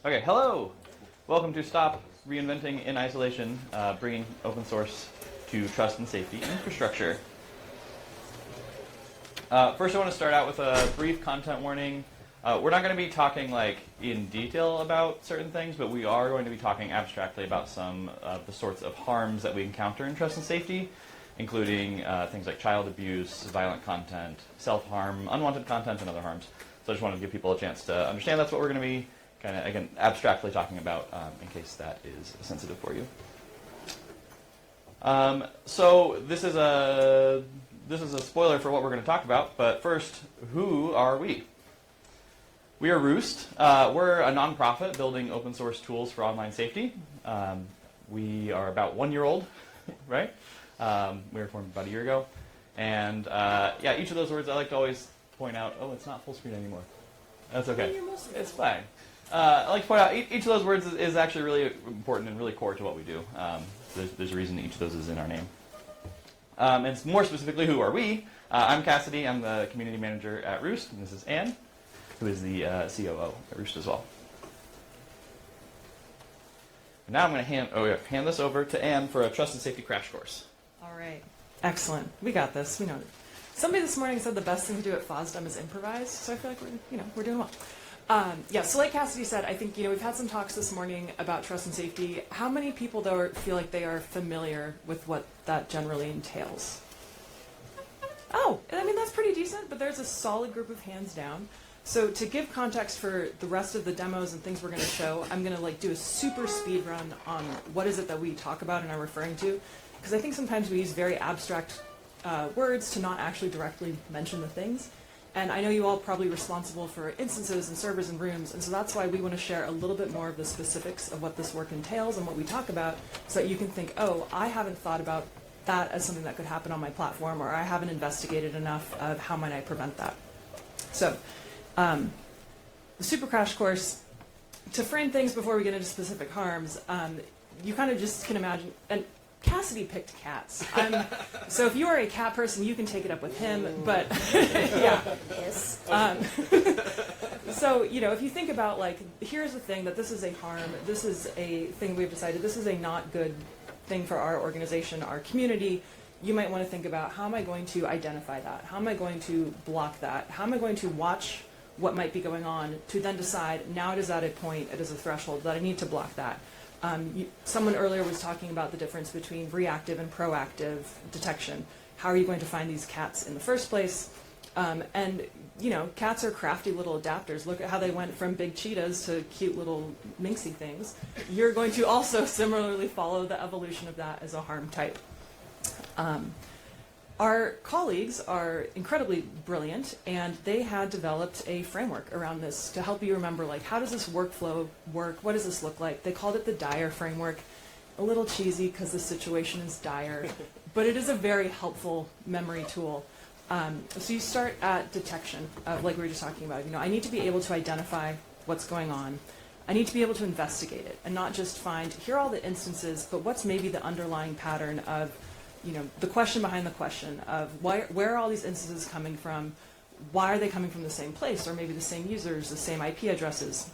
Okay, hello! Welcome to Stop Reinventing in Isolation, bringing open source to trust and safety infrastructure. First, I want to start out with a brief content warning. We're not going to be talking in detail about certain things, but we are going to be talking abstractly about some of the sorts of harms that we encounter in trust and safety, including things like child abuse, violent content, self-harm, unwanted content, and other harms. So I just wanted to give people a chance to understand that's what we're going to be kind of, again, abstractly talking about in case that is sensitive for you. So this is a spoiler for what we're going to talk about, but first, who are we? We are Roost. We're a nonprofit building open source tools for online safety. We are about 1 year old, right? We were formed about a year ago. And yeah, each of those words I like to always point out, oh, it's not full screen anymore. That's okay. It's fine. I like to point out each of those words is actually really important and really core to what we do. There's a reason each of those is in our name. And more specifically, who are we? I'm Cassidy. I'm the community manager at Roost, and this is Anne, who is the COO at Roost as well. And now I'm going to hand this over to Anne for a trust and safety crash course. All right. Excellent. We got this. We know it. Somebody this morning said the best thing to do at FOSDEM is improvise, so I feel like we're doing well. Yeah, so like Cassidy said, I think we've had some talks this morning about trust and safety. How many people, though, feel like they are familiar with what that generally entails? Oh, I mean, that's pretty decent, but there's a solid group of hands down. So to give context for the rest of the demos and things we're going to show, I'm going to do a super speed run on what is it that we talk about and are referring to, because I think sometimes we use very abstract words to not actually directly mention the things. And I know you all are probably responsible for instances and servers and rooms, and so that's why we want to share a little bit more of the specifics of what this work entails and what we talk about, so that you can think, oh, I haven't thought about that as something that could happen on my platform, or I haven't investigated enough of how might I prevent that. So, the super crash course, to frame things before we get into specific harms, you kind of just can imagine, and Cassidy picked cats. So if you are a cat person, you can take it up with him, but yeah. Yes. So, if you think about, here's the thing, that this is a harm, this is a thing we've decided, this is a not good thing for our organization, our community, you might want to think about, how am I going to identify that? How am I going to block that? How am I going to watch what might be going on to then decide, now it is at a point, it is a threshold, that I need to block that. Someone earlier was talking about the difference between reactive and proactive detection. How are you going to find these cats in the first place? And cats are crafty little adapters. Look at how they went from big cheetahs to cute little minxy things. You're going to also similarly follow the evolution of that as a harm type. Our colleagues are incredibly brilliant, and they had developed a framework around this to help you remember, how does this workflow work? What does this look like? They called it the dire framework. A little cheesy because the situation is dire, but it is a very helpful memory tool. So you start at detection, like we were just talking about. I need to be able to identify what's going on. I need to be able to investigate it and not just find, here are all the instances, but what's maybe the underlying pattern of the question behind the question of where are all these instances coming from? Why are they coming from the same place, or maybe the same users, the same IP addresses,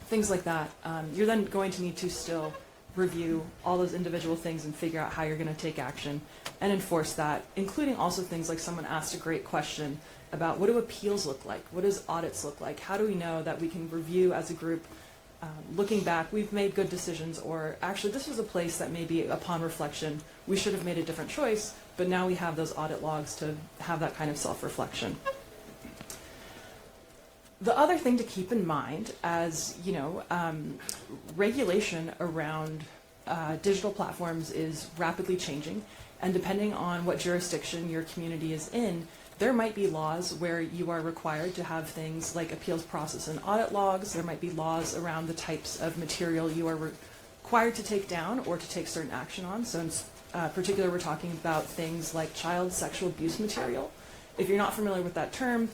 things like that. You're then going to need to still review all those individual things and figure out how you're going to take action and enforce that, including also things like someone asked a great question about, what do appeals look like? What does audits look like? How do we know that we can review as a group, looking back, we've made good decisions, or actually this was a place that maybe upon reflection we should have made a different choice, but now we have those audit logs to have that kind of self-reflection. The other thing to keep in mind, as regulation around digital platforms is rapidly changing, and depending on what jurisdiction your community is in, there might be laws where you are required to have things like appeals process and audit logs. There might be laws around the types of material you are required to take down or to take certain action on. So in particular, we're talking about things like child sexual abuse material. If you're not familiar with that term,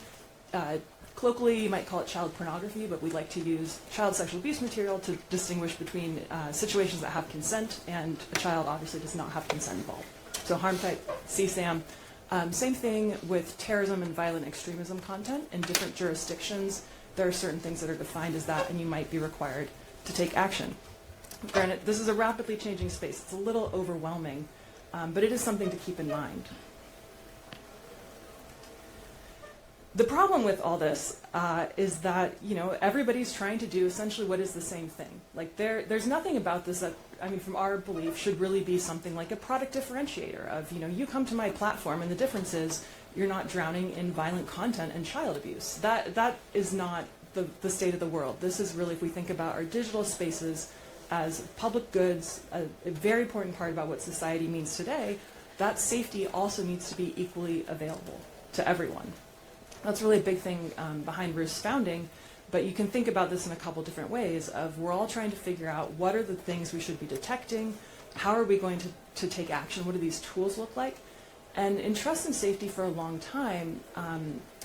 colloquially you might call it child pornography, but we like to use child sexual abuse material to distinguish between situations that have consent and a child obviously does not have consent involved. So harm type, CSAM. Same thing with terrorism and violent extremism content. In different jurisdictions, there are certain things that are defined as that, and you might be required to take action. Granted, this is a rapidly changing space. It's a little overwhelming, but it is something to keep in mind. The problem with all this is that, you know, everybody's trying to do essentially what is the same thing. Like there's nothing about this that, I mean, from our belief, should really be something like a product differentiator of, you know, you come to my platform and the difference is you're not drowning in violent content and child abuse. That is not the state of the world. This is really, if we think about our digital spaces as public goods, a very important part about what society means today, that safety also needs to be equally available to everyone. That's really a big thing behind Roost's founding, but you can think about this in a couple different ways of we're all trying to figure out what are the things we should be detecting, how are we going to take action, what do these tools look like? And in trust and safety for a long time,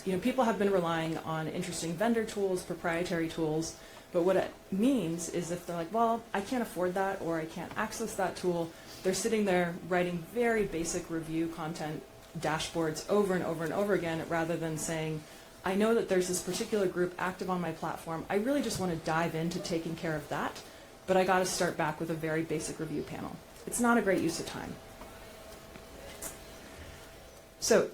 you know, people have been relying on interesting vendor tools, proprietary tools, but what it means is if they're like, well, I can't afford that or I can't access that tool, they're sitting there writing very basic review content dashboards over and over and over again, rather than saying, I know that there's this particular group active on my platform. I really just want to dive into taking care of that, but I got to start back with a very basic review panel. It's not a great use of time. So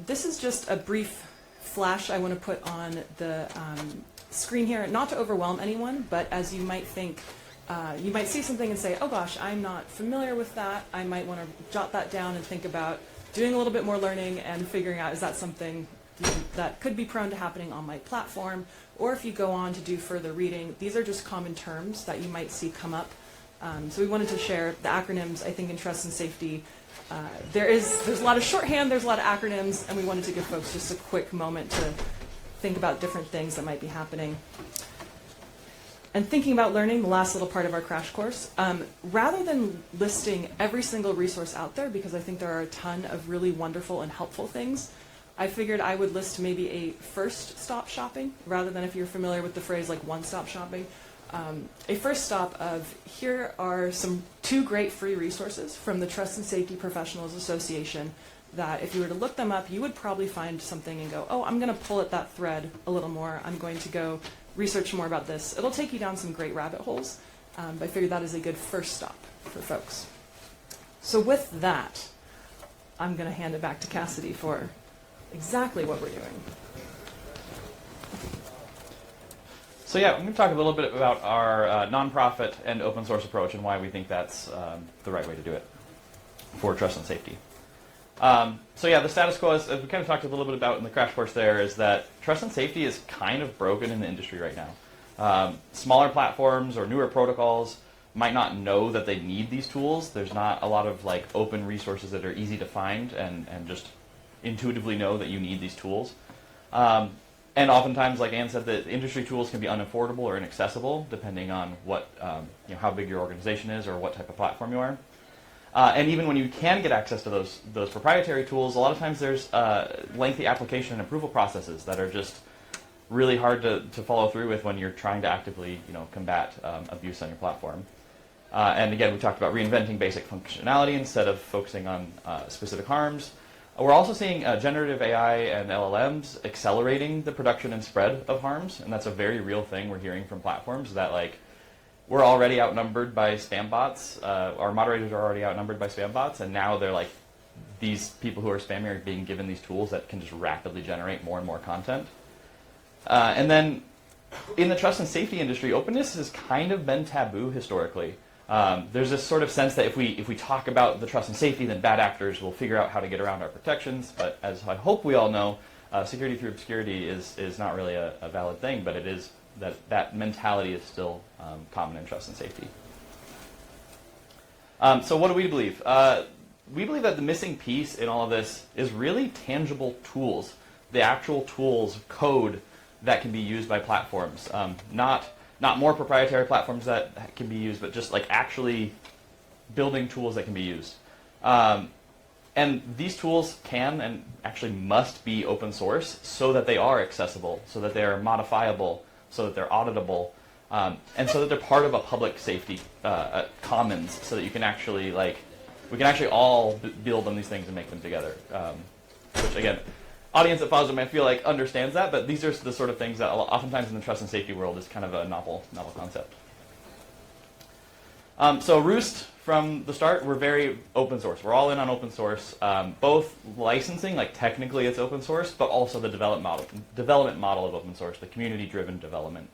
this is just a brief flash I want to put on the screen here, not to overwhelm anyone, but as you might think, you might see something and say, oh gosh, I'm not familiar with that. I might want to jot that down and think about doing a little bit more learning and figuring out, is that something that could be prone to happening on my platform? Or if you go on to do further reading, these are just common terms that you might see come up. So we wanted to share the acronyms, I think, in trust and safety. There's a lot of shorthand, there's a lot of acronyms, and we wanted to give folks just a quick moment to think about different things that might be happening. And thinking about learning, the last little part of our crash course, rather than listing every single resource out there, because I think there are a ton of really wonderful and helpful things, I figured I would list maybe a first stop shopping, rather than, if you're familiar with the phrase like one-stop shopping, a first stop of, here are two great free resources from the Trust and Safety Professionals Association that if you were to look them up, you would probably find something and go, oh, I'm going to pull at that thread a little more. I'm going to go research more about this. It'll take you down some great rabbit holes, but I figured that is a good first stop for folks. So with that, I'm going to hand it back to Cassidy for exactly what we're doing. So yeah, I'm going to talk a little bit about our nonprofit and open source approach and why we think that's the right way to do it for trust and safety. So yeah, the status quo, as we kind of talked a little bit about in the crash course there, is that trust and safety is kind of broken in the industry right now. Smaller platforms or newer protocols might not know that they need these tools. There's not a lot of like open resources that are easy to find and just intuitively know that you need these tools. And oftentimes, like Anne said, the industry tools can be unaffordable or inaccessible depending on what, how big your organization is or what type of platform you are. And even when you can get access to those proprietary tools, a lot of times there's lengthy application and approval processes that are just really hard to follow through with when you're trying to actively combat abuse on your platform. And again, we talked about reinventing basic functionality instead of focusing on specific harms. We're also seeing generative AI and LLMs accelerating the production and spread of harms, and that's a very real thing we're hearing from platforms, that like we're already outnumbered by spam bots. Our moderators are already outnumbered by spam bots, and now they're like, these people who are spamming are being given these tools that can just rapidly generate more and more content. And then in the trust and safety industry, openness has kind of been taboo historically. There's this sort of sense that if we talk about the trust and safety, then bad actors will figure out how to get around our protections. But as I hope we all know, security through obscurity is not really a valid thing, but it is that mentality is still common in trust and safety. So what do we believe? We believe that the missing piece in all of this is really tangible tools, the actual tools, code that can be used by platforms, not more proprietary platforms that can be used, but just like actually building tools that can be used. And these tools can and actually must be open source so that they are accessible, so that they are modifiable, so that they're auditable, and so that they're part of a public safety commons, so that you can actually we can actually all build on these things and make them together. Which again, audience at FOSDEM, I feel like understands that, but these are the sort of things that oftentimes in the trust and safety world is kind of a novel concept. So Roost, from the start, we're very open source. We're all in on open source, both licensing, like technically it's open source, but also the development model of open source, the community-driven development.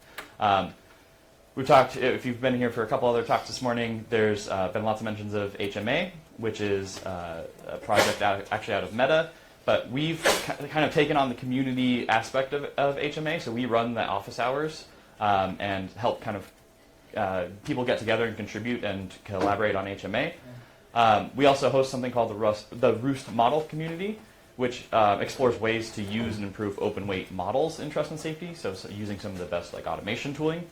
We've talked, if you've been here for a couple other talks this morning, there's been lots of mentions of HMA, which is a project actually out of Meta, but we've kind of taken on the community aspect of HMA, so we run the office hours and help kind of people get together and contribute and collaborate on HMA. We also host something called the Roost Model Community, which explores ways to use and improve open weight models in trust and safety, so using some of the best like automation tooling.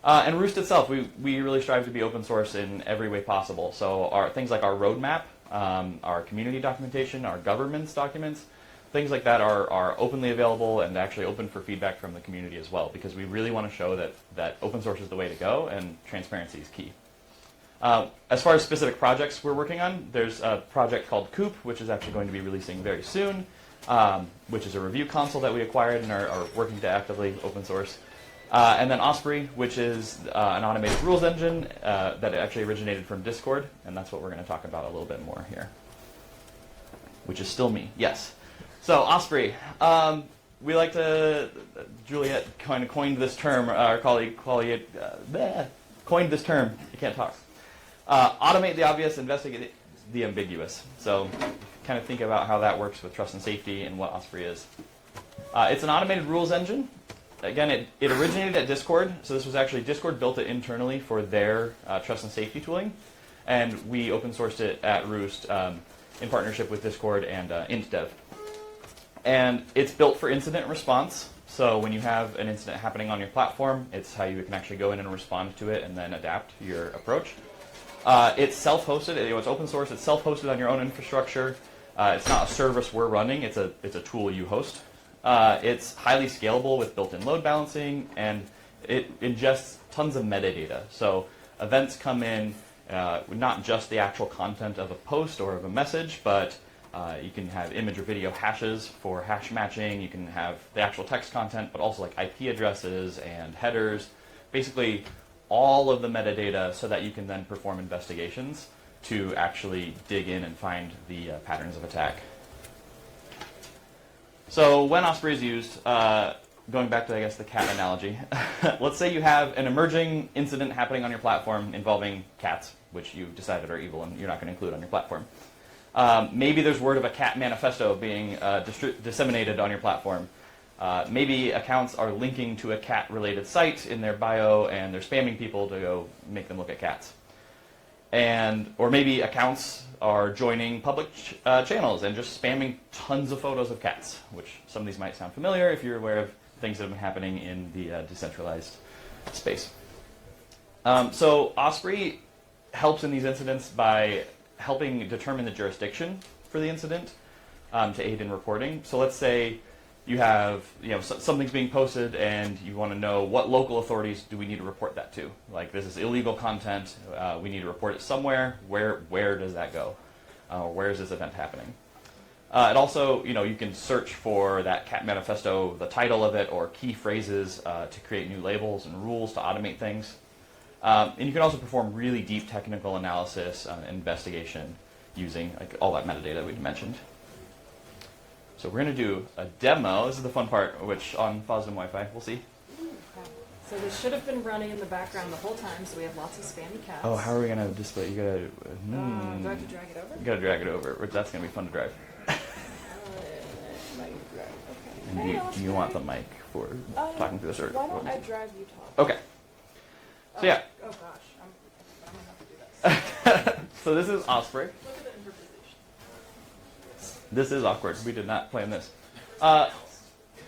And Roost itself, we really strive to be open source in every way possible. So things like our roadmap, our community documentation, our governance documents, things like that are openly available and actually open for feedback from the community as well, because we really want to show that open source is the way to go and transparency is key. As far as specific projects we're working on, there's a project called Coop, which is actually going to be releasing very soon, which is a review console that we acquired and are working to actively open source. And then Osprey, which is an automated rules engine that actually originated from Discord, and that's what we're going to talk about a little bit more here, which is still me, yes. So Osprey, we like to, Juliet kind of coined this term, our colleague coined this term, you can't talk. Automate the obvious, investigate the ambiguous. So kind of think about how that works with trust and safety and what Osprey is. It's an automated rules engine. Again, it originated at Discord, so this was actually, Discord built it internally for their trust and safety tooling, and we open sourced it at Roost in partnership with Discord and IntDev. And it's built for incident response, so when you have an incident happening on your platform, it's how you can actually go in and respond to it and then adapt your approach. It's self-hosted, it's open source, it's self-hosted on your own infrastructure. It's not a service we're running, it's a tool you host. It's highly scalable with built-in load balancing, and it ingests tons of metadata. So events come in, not just the actual content of a post or of a message, but you can have image or video hashes for hash matching. You can have the actual text content, but also like IP addresses and headers. Basically, all of the metadata so that you can then perform investigations to actually dig in and find the patterns of attack. So when Osprey is used, going back to, I guess, the cat analogy, let's say you have an emerging incident happening on your platform involving cats, which you decided are evil and you're not going to include on your platform. Maybe there's word of a cat manifesto being disseminated on your platform. Maybe accounts are linking to a cat-related site in their bio and they're spamming people to go make them look at cats. Or maybe accounts are joining public channels and just spamming tons of photos of cats, which some of these might sound familiar if you're aware of things that have been happening in the decentralized space. So Osprey helps in these incidents by helping determine the jurisdiction for the incident to aid in reporting. So let's say you have, something's being posted and you want to know what local authorities do we need to report that to. Like, this is illegal content, we need to report it somewhere. Where does that go? Where is this event happening? It also, you can search for that cat manifesto, the title of it, or key phrases to create new labels and rules to automate things. And you can also perform really deep technical analysis and investigation using all that metadata we mentioned. So we're going to do a demo. This is the fun part, which on FOSDEM Wi-Fi, we'll see. So this should have been running in the background the whole time, so we have lots of spammy cats. Oh, how are we going to display? You got to... Do I have to drag it over? You got to drag it over. That's going to be fun to drive. Okay. And do you want the mic for talking to this? Or why don't I drive you talk? Okay. So yeah. Oh gosh, I'm going to have to do this. So this is Osprey. Look at the improvisation. This is awkward. We did not plan this.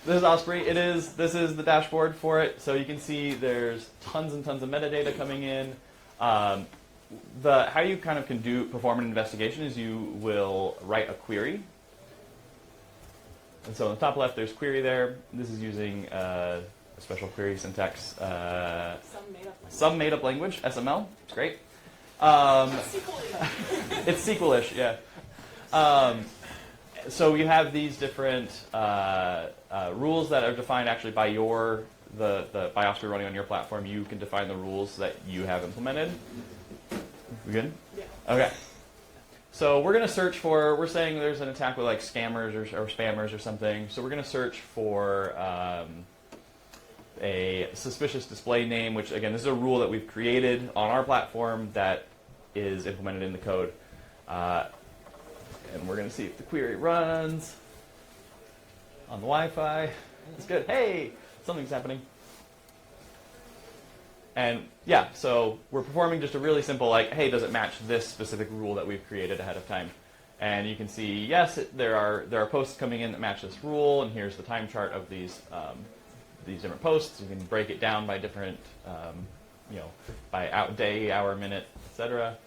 This is Osprey. This is the dashboard for it. So you can see there's tons and tons of metadata coming in. How you kind of can perform an investigation is you will write a query. And so on the top left, there's query there. This is using a special query syntax. Some made-up language, SML. It's great. It's SQL-ish, yeah. So you have these different rules that are defined actually by by Osprey running on your platform. You can define the rules that you have implemented. We good? Yeah. Okay. So we're going to search for, we're saying there's an attack with like scammers or spammers or something. So we're going to search for a suspicious display name, which again, this is a rule that we've created on our platform that is implemented in the code. And we're going to see if the query runs on the Wi-Fi. It's good. Hey, something's happening. And yeah, so we're performing just a really simple, like, hey, does it match this specific rule that we've created ahead of time? And you can see, yes, there are posts coming in that match this rule, and here's the time chart of these different posts. You can break it down by different, by day, hour, minute, etc.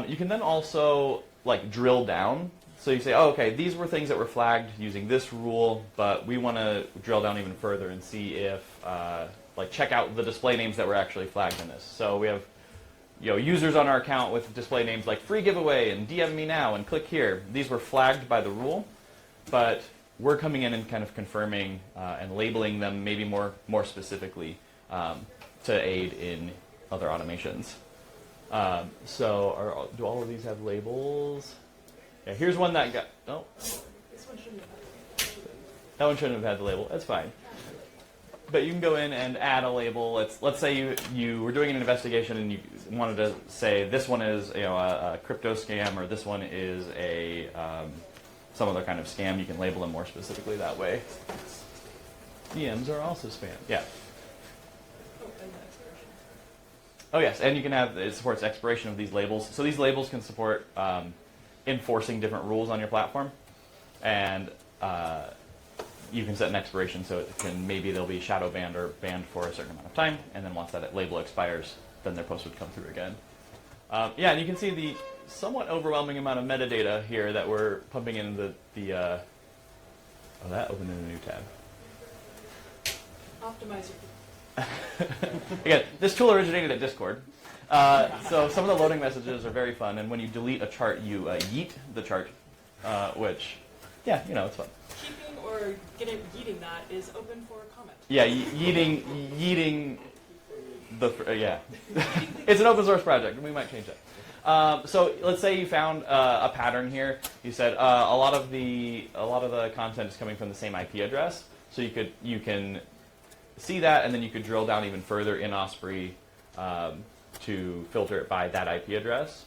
You can then also like drill down. So you say, oh, okay, these were things that were flagged using this rule, but we want to drill down even further and see if check out the display names that were actually flagged in this. So we have users on our account with display names like free giveaway and DM me now and click here. These were flagged by the rule, but we're coming in and kind of confirming and labeling them maybe more specifically to aid in other automations. Do all of these have labels? Yeah, here's one that got, oh. This one shouldn't have had the label. That one shouldn't have had the label, that's fine. But you can go in and add a label. Let's say you were doing an investigation and you wanted to say this one is a crypto scam or this one is a some other kind of scam. You can label them more specifically that way. DMs are also spam. Yeah. Oh, and the expiration. Oh yes, and you can have it supports expiration of these labels. So these labels can support enforcing different rules on your platform, and you can set an expiration so it can maybe they'll be shadow banned or banned for a certain amount of time, and then once that label expires, then their post would come through again. Yeah, and you can see the somewhat overwhelming amount of metadata here that we're pumping in oh, that opened in a new tab. Optimizer. Again, this tool originated at Discord. So some of the loading messages are very fun, and when you delete a chart, you yeet the chart, which, yeah, it's fun. Keeping or yeeting that is open for comment. Yeah, yeeting the yeah. It's an open source project, and we might change that. So let's say you found a pattern here. You said a lot of the content is coming from the same IP address, so you can see that, and then you could drill down even further in Osprey to filter it by that IP address.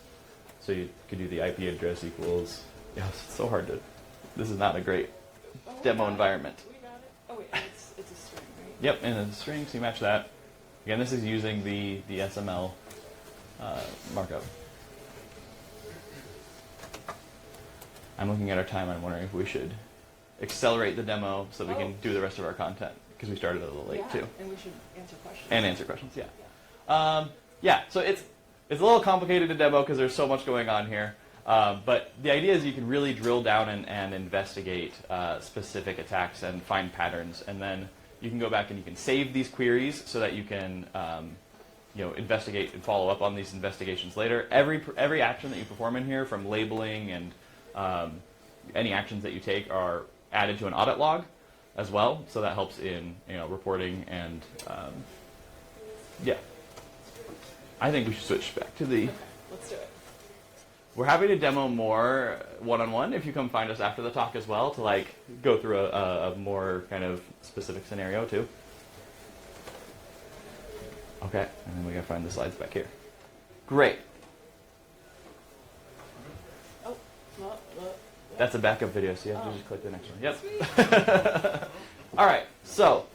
So you could do the IP address equals. Yeah, it's so hard to. This is not a great demo environment. We got it. Oh wait, it's a string, right? Yep, and a string, so you match that. Again, this is using the SML markup. I'm looking at our time. I'm wondering if we should accelerate the demo so we can do the rest of our content because we started a little late too. And we should answer questions. And answer questions, yeah. Yeah, so it's a little complicated to demo because there's so much going on here. But the idea is you can really drill down and investigate specific attacks and find patterns, and then you can go back and you can save these queries so that you can investigate and follow up on these investigations later. Every action that you perform in here, from labeling and any actions that you take, are added to an audit log as well, so that helps in reporting and yeah. I think we should switch back to the. Okay, let's do it. We're happy to demo more one-on-one if you come find us after the talk as well to go through a more kind of specific scenario too. Okay, and then we gotta find the slides back here. Great. Oh, That's a backup video, so you have to just click the next one. Yep. Sweet. All right, so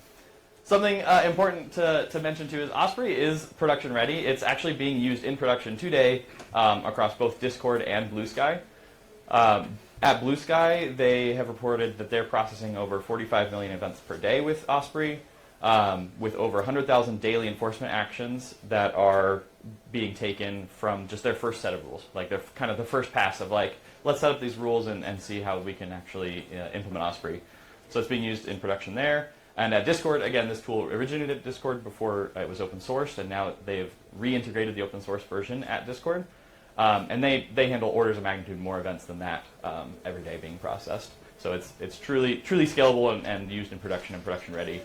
something important to mention too is Osprey is production ready. It's actually being used in production today across both Discord and Blue Sky. At Blue Sky, they have reported that they're processing over 45 million events per day with Osprey, with over 100,000 daily enforcement actions that are being taken from just their first set of rules. They're kind of the first pass of let's set up these rules and see how we can actually implement Osprey. So it's being used in production there. And at Discord, again, this tool originated at Discord before it was open sourced, and now they've reintegrated the open source version at Discord. And they handle orders of magnitude more events than that every day being processed. So it's truly scalable and used in production and production ready.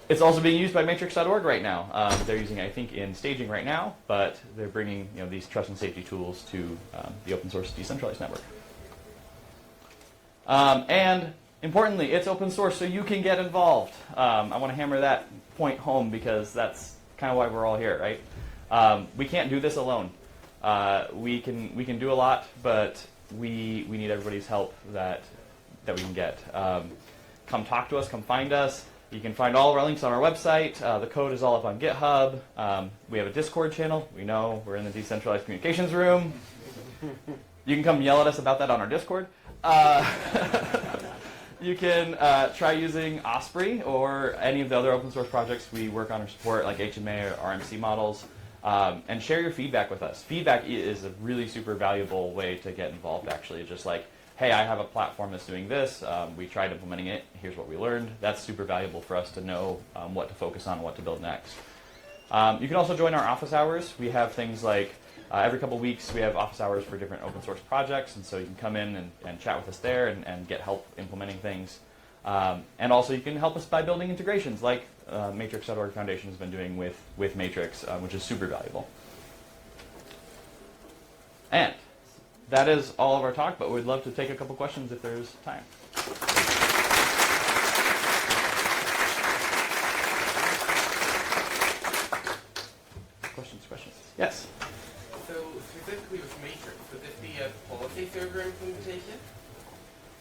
It's also being used by matrix.org right now. They're using it, I think, in staging right now, but they're bringing these trust and safety tools to the open source decentralized network. And importantly, it's open source, so you can get involved. I want to hammer that point home because that's kind of why we're all here, right? We can't do this alone. We can do a lot, but we need everybody's help that we can get. Come talk to us. Come find us. You can find all of our links on our website. The code is all up on GitHub. We have a Discord channel. We know we're in the decentralized communications room. You can come yell at us about that on our Discord. You can try using Osprey or any of the other open source projects we work on or support, like HMA or RMC models, and share your feedback with us. Feedback is a really super valuable way to get involved, actually. Just like, hey, I have a platform that's doing this. We tried implementing it. Here's what we learned. That's super valuable for us to know what to focus on and what to build next. You can also join our office hours. We have things like every couple weeks we have office hours for different open source projects, and so you can come in and chat with us there and get help implementing things. And also you can help us by building integrations like Matrix.org Foundation has been doing with Matrix, which is super valuable. And that is all of our talk, but we'd love to take a couple questions if there's time. Questions? Yes? So specifically with Matrix, would this be a policy server implementation?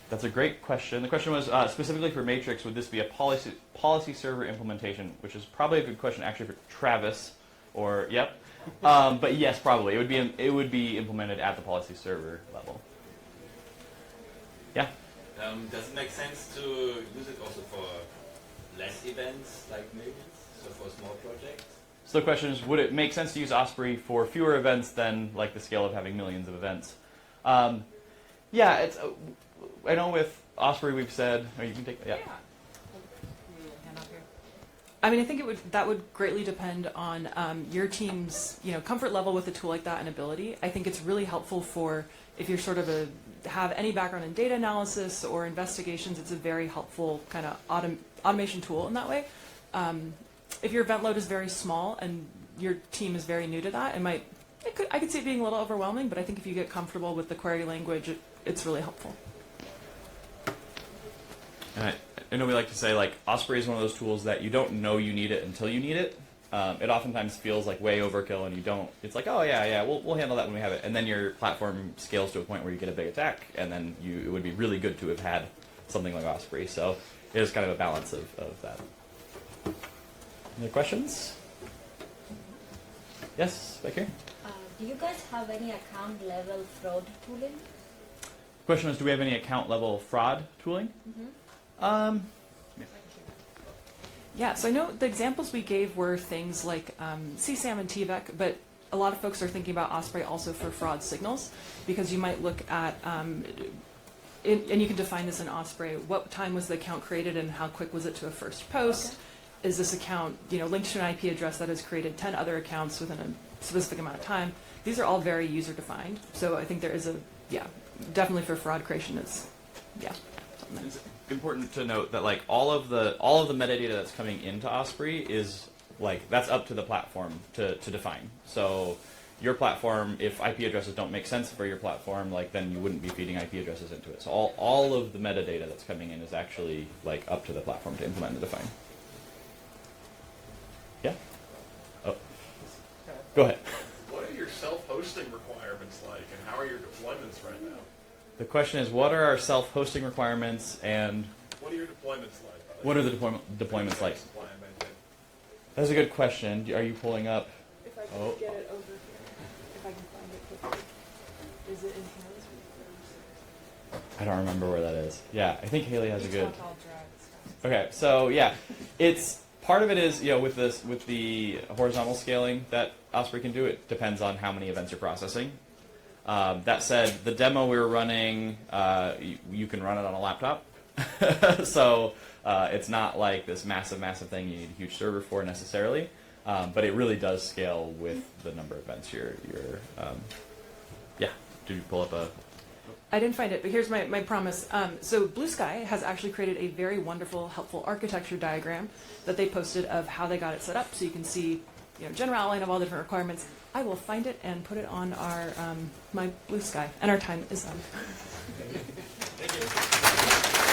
That's a great question. The question was specifically for Matrix, would this be a policy server implementation, which is probably a good question actually for Travis, or yep. But yes, probably. It would be implemented at the policy server level. Yeah? Does it make sense to use it also for less events like millions, so for small projects? So the question is, would it make sense to use Osprey for fewer events than like the scale of having millions of events? Yeah, it's. I know with Osprey we've said. Oh, you can take that. Yeah. I mean, I think that would greatly depend on your team's comfort level with a tool like that and ability. I think it's really helpful for if you're sort of have any background in data analysis or investigations. It's a very helpful kind of automation tool in that way. If your event load is very small and your team is very new to that, I could see it being a little overwhelming. But I think if you get comfortable with the query language, it's really helpful. I know we like to say, like, Osprey is one of those tools that you don't know you need it until you need it. It oftentimes feels like way overkill, and you don't. It's like, oh yeah, we'll handle that when we have it, and then your platform scales to a point where you get a big attack, and then it would be really good to have had something like Osprey. So it is kind of a balance of that. Any questions? Yes, back here. Do you guys have any account level fraud tooling? The question is, do we have any account level fraud tooling? Mm-hmm. Yeah, so I know the examples we gave were things like CSAM and TVEC, but a lot of folks are thinking about Osprey also for fraud signals, because you might look at, and you can define this in Osprey, what time was the account created and how quick was it to a first post? Okay. Is this account linked to an IP address that has created 10 other accounts within a specific amount of time? These are all very user-defined, so I think there is definitely for fraud creation is, something. It's important to note that like all of the metadata that's coming into Osprey is like that's up to the platform to define. So your platform, if IP addresses don't make sense for your platform, like then you wouldn't be feeding IP addresses into it. So all of the metadata that's coming in is actually like up to the platform to implement and define. Yeah? Oh. Go ahead. What are your self-hosting requirements like, and how are your deployments right now? The question is, what are our self-hosting requirements, and what are your deployments like? What are the deployments like? That's a good question. Are you pulling up? If I can get it over here, if I can find it quickly. Is it in Haley's? I don't remember where that is. Yeah, I think Haley has a good. Okay, so yeah, it's part of it is with the horizontal scaling that Osprey can do. It depends on how many events you're processing. That said, the demo we were running, you can run it on a laptop. So it's not like this massive thing you need a huge server for necessarily. But it really does scale with the number of events you're yeah. Did you pull up a... I didn't find it, but here's my promise. So Blue Sky has actually created a very wonderful, helpful architecture diagram that they posted of how they got it set up, so you can see, general outline of all the different requirements. I will find it and put it on our my Blue Sky, and our time is up. Thank you.